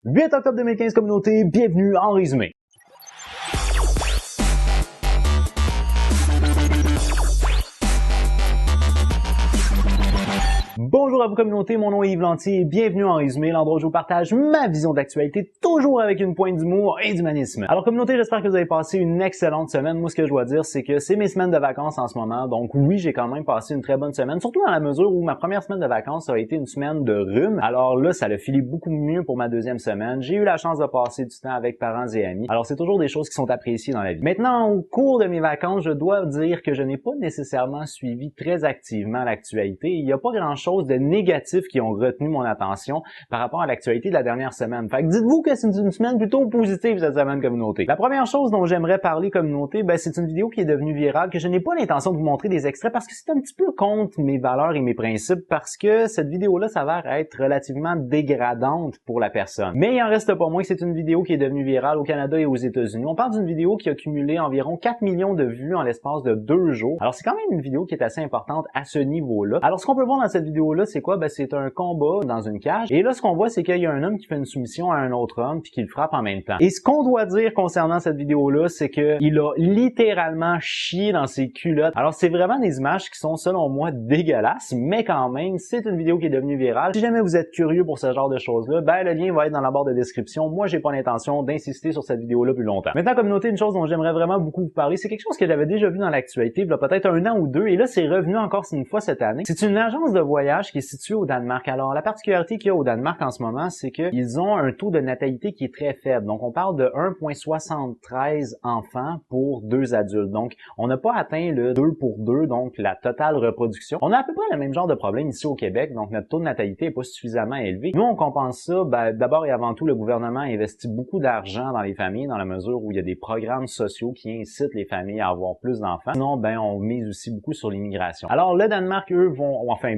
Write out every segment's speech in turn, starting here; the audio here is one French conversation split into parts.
8 octobre 2015, communauté, bienvenue en résumé. Bonjour à vous communauté, mon nom est Yves Lantier et bienvenue en résumé, l'endroit où je vous partage ma vision d'actualité, toujours avec une pointe d'humour et d'humanisme. Alors communauté, j'espère que vous avez passé une excellente semaine. Moi, ce que je dois dire, c'est que c'est mes semaines de vacances en ce moment, donc oui, j'ai quand même passé une très bonne semaine, surtout dans la mesure où ma première semaine de vacances a été une semaine de rhume. Alors là, ça a filé beaucoup mieux pour ma deuxième semaine. J'ai eu la chance de passer du temps avec parents et amis. Alors c'est toujours des choses qui sont appréciées dans la vie. Maintenant, au cours de mes vacances, je dois dire que je n'ai pas nécessairement suivi très activement l'actualité. Il n'y a pas grand-chose de négatifs qui ont retenu mon attention par rapport à l'actualité de la dernière semaine. Fait que dites-vous que c'est une semaine plutôt positive cette semaine, communauté. La première chose dont j'aimerais parler, communauté, c'est une vidéo qui est devenue virale, que je n'ai pas l'intention de vous montrer des extraits parce que c'est un petit peu contre mes valeurs et mes principes, parce que cette vidéo-là s'avère être relativement dégradante pour la personne. Mais il en reste pas moins que c'est une vidéo qui est devenue virale au Canada et aux États-Unis. On parle d'une vidéo qui a cumulé environ 4 millions de vues en l'espace de 2 jours. Alors c'est quand même une vidéo qui est assez importante à ce niveau-là. Alors ce qu'on peut voir dans cette vidéo-là, c'est quoi? C'est un combat dans une cage. Et là, ce qu'on voit, c'est qu'il y a un homme qui fait une soumission à un autre homme puis qui le frappe en même temps. Et ce qu'on doit dire concernant cette vidéo-là, c'est qu'il a littéralement chié dans ses culottes. Alors, c'est vraiment des images qui sont, selon moi, dégueulasses, mais quand même, c'est une vidéo qui est devenue virale. Si jamais vous êtes curieux pour ce genre de choses-là, le lien va être dans la barre de description. Moi, j'ai pas l'intention d'insister sur cette vidéo-là plus longtemps. Maintenant, communauté, une chose dont j'aimerais vraiment beaucoup vous parler, c'est quelque chose que j'avais déjà vu dans l'actualité, il y a peut-être 1 an ou 2, et là, c'est revenu encore une fois cette année. C'est une agence de voyage qui est située au Danemark. Alors, la particularité qu'il y a au Danemark en ce moment, c'est qu'ils ont un taux de natalité qui est très faible. Donc, on parle de 1,73 enfants pour 2 adultes. Donc, on n'a pas atteint le 2 pour 2, donc la totale reproduction. On a à peu près le même genre de problème ici au Québec, donc notre taux de natalité n'est pas suffisamment élevé. Nous, on compense ça, d'abord et avant tout, le gouvernement investit beaucoup d'argent dans les familles, dans la mesure où il y a des programmes sociaux qui incitent les familles à avoir plus d'enfants. Sinon, on mise aussi beaucoup sur l'immigration. Alors, le Danemark, eux,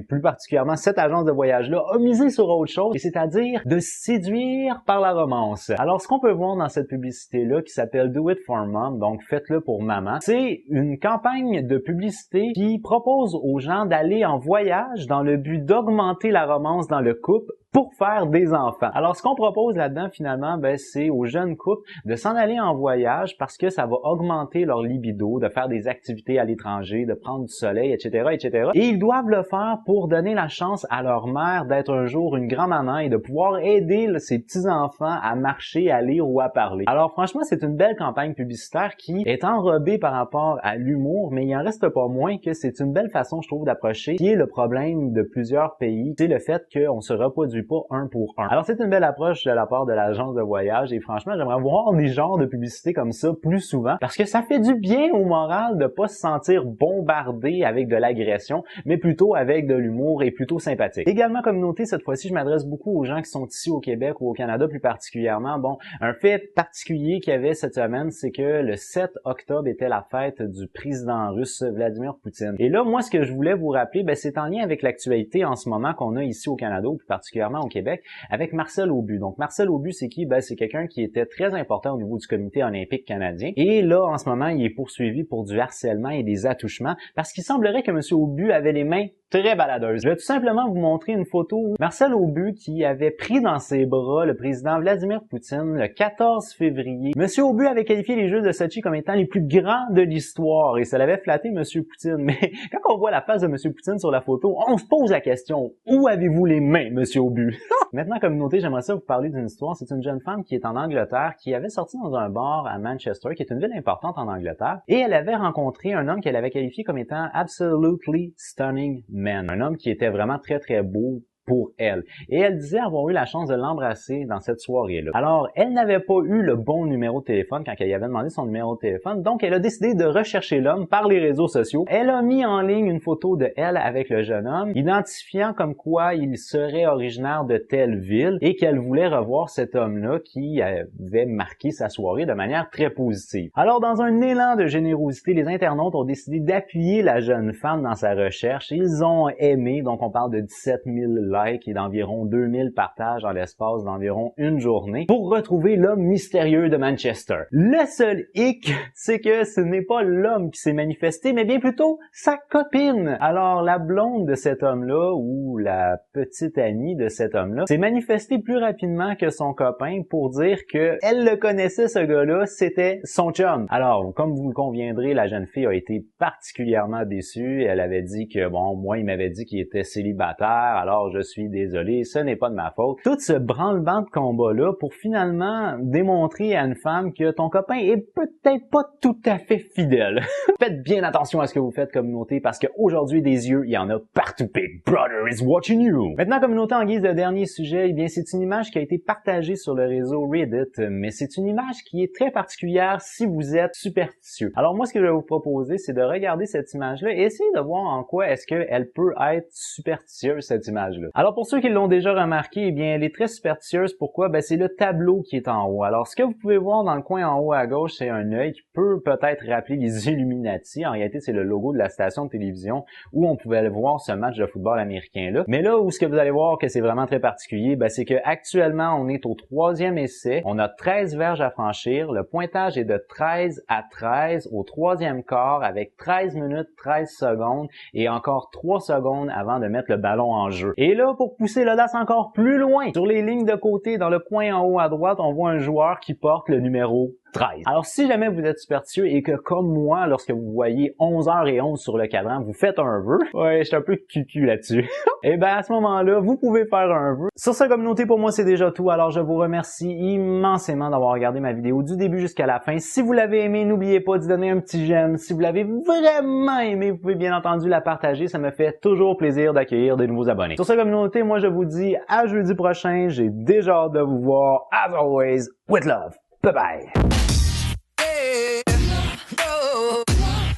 plus particulièrement, cette agence de voyage-là a misé sur autre chose, c'est-à-dire de séduire par la romance. Alors, ce qu'on peut voir dans cette publicité-là, qui s'appelle Do It for Mom, donc faites-le pour maman, c'est une campagne de publicité qui propose aux gens d'aller en voyage dans le but d'augmenter la romance dans le couple pour faire des enfants. Alors, ce qu'on propose là-dedans, finalement, c'est aux jeunes couples de s'en aller en voyage parce que ça va augmenter leur libido, de faire des activités à l'étranger, de prendre du soleil, etc., etc. Et ils doivent le faire pour donner la chance à leur mère d'être un jour une grand-maman et de pouvoir aider ses petits-enfants à marcher, à lire ou à parler. Alors, franchement, c'est une belle campagne publicitaire qui est enrobée par rapport à l'humour, mais il en reste pas moins que c'est une belle façon, je trouve, d'approcher qui est le problème de plusieurs pays, c'est le fait qu'on se reproduit pas 1 pour 1. Alors c'est une belle approche de la part de l'agence de voyage et franchement j'aimerais voir des genres de publicités comme ça plus souvent parce que ça fait du bien au moral de pas se sentir bombardé avec de l'agression mais plutôt avec de l'humour et plutôt sympathique. Également communauté, cette fois-ci je m'adresse beaucoup aux gens qui sont ici au Québec ou au Canada plus particulièrement. Un fait particulier qu'il y avait cette semaine, c'est que le 7 octobre était la fête du président russe Vladimir Poutine. Et là moi ce que je voulais vous rappeler, c'est en lien avec l'actualité en ce moment qu'on a ici au Canada ou plus particulièrement au Québec, avec Marcel Aubu. Donc, Marcel Aubu, c'est qui? C'est quelqu'un qui était très important au niveau du comité olympique canadien. Et là, en ce moment, il est poursuivi pour du harcèlement et des attouchements parce qu'il semblerait que M. Aubu avait les mains très baladeuses. Je vais tout simplement vous montrer une photo où Marcel Aubu qui avait pris dans ses bras le président Vladimir Poutine le 14 février. M. Aubu avait qualifié les Jeux de Sochi comme étant les plus grands de l'histoire et ça l'avait flatté M. Poutine. Mais quand on voit la face de M. Poutine sur la photo, on se pose la question, où avez-vous les mains, M. Aubu? Maintenant, communauté, j'aimerais ça vous parler d'une histoire. C'est une jeune femme qui est en Angleterre, qui avait sorti dans un bar à Manchester, qui est une ville importante en Angleterre, et elle avait rencontré un homme qu'elle avait qualifié comme étant absolutely stunning man. Un homme qui était vraiment très très beau pour elle. Et elle disait avoir eu la chance de l'embrasser dans cette soirée-là. Alors, elle n'avait pas eu le bon numéro de téléphone quand elle lui avait demandé son numéro de téléphone, donc elle a décidé de rechercher l'homme par les réseaux sociaux. Elle a mis en ligne une photo de elle avec le jeune homme, identifiant comme quoi il serait originaire de telle ville et qu'elle voulait revoir cet homme-là qui avait marqué sa soirée de manière très positive. Alors, dans un élan de générosité, les internautes ont décidé d'appuyer la jeune femme dans sa recherche. Ils ont aimé, donc on parle de 17 000 likes Drive qui est d'environ 2000 partages dans l'espace d'environ une journée pour retrouver l'homme mystérieux de Manchester. Le seul hic, c'est que ce n'est pas l'homme qui s'est manifesté, mais bien plutôt sa copine. Alors, la blonde de cet homme-là, ou la petite amie de cet homme-là, s'est manifestée plus rapidement que son copain pour dire que elle le connaissait, ce gars-là, c'était son chum. Alors, comme vous le conviendrez, la jeune fille a été particulièrement déçue. Elle avait dit que, bon, moi, il m'avait dit qu'il était célibataire, alors je suis désolé, ce n'est pas de ma faute. Tout ce branle-bas de combat-là pour finalement démontrer à une femme que ton copain est peut-être pas tout à fait fidèle. Faites bien attention à ce que vous faites, communauté, parce qu'aujourd'hui, des yeux, il y en a partout. Big Brother is watching you! Maintenant, communauté, en guise de dernier sujet, eh bien, c'est une image qui a été partagée sur le réseau Reddit, mais c'est une image qui est très particulière si vous êtes superstitieux. Alors moi, ce que je vais vous proposer, c'est de regarder cette image-là et essayer de voir en quoi est-ce qu'elle peut être superstitieuse, cette image-là. Alors pour ceux qui l'ont déjà remarqué, eh bien, elle est très superstitieuse. Pourquoi? Ben, c'est le tableau qui est en haut. Alors, ce que vous pouvez voir dans le coin en haut à gauche, c'est un œil qui peut peut-être rappeler les Illuminati. En réalité, c'est le logo de la station de télévision où on pouvait voir ce match de football américain-là. Mais là où ce que vous allez voir que c'est vraiment très particulier, ben, c'est que actuellement, on est au 3e essai. On a 13 verges à franchir. Le pointage est de 13 à 13 au 3e quart avec 13 minutes, 13 secondes et encore 3 secondes avant de mettre le ballon en jeu. Et là, pour pousser l'audace encore plus loin, sur les lignes de côté, dans le coin en haut à droite, on voit un joueur qui porte le numéro 13. Alors, si jamais vous êtes superstitieux et que, comme moi, lorsque vous voyez 11h11 sur le cadran, vous faites un vœu, ouais, je suis un peu cucu là-dessus, et ben à ce moment-là, vous pouvez faire un vœu. Sur cette communauté, pour moi, c'est déjà tout. Alors, je vous remercie immensément d'avoir regardé ma vidéo du début jusqu'à la fin. Si vous l'avez aimé, n'oubliez pas d'y donner un petit j'aime. Si vous l'avez vraiment aimé, vous pouvez bien entendu la partager. Ça me fait toujours plaisir d'accueillir de nouveaux abonnés. Sur cette communauté, moi, je vous dis à jeudi prochain. J'ai déjà hâte de vous voir. As always, with love. Bye bye.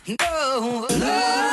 No.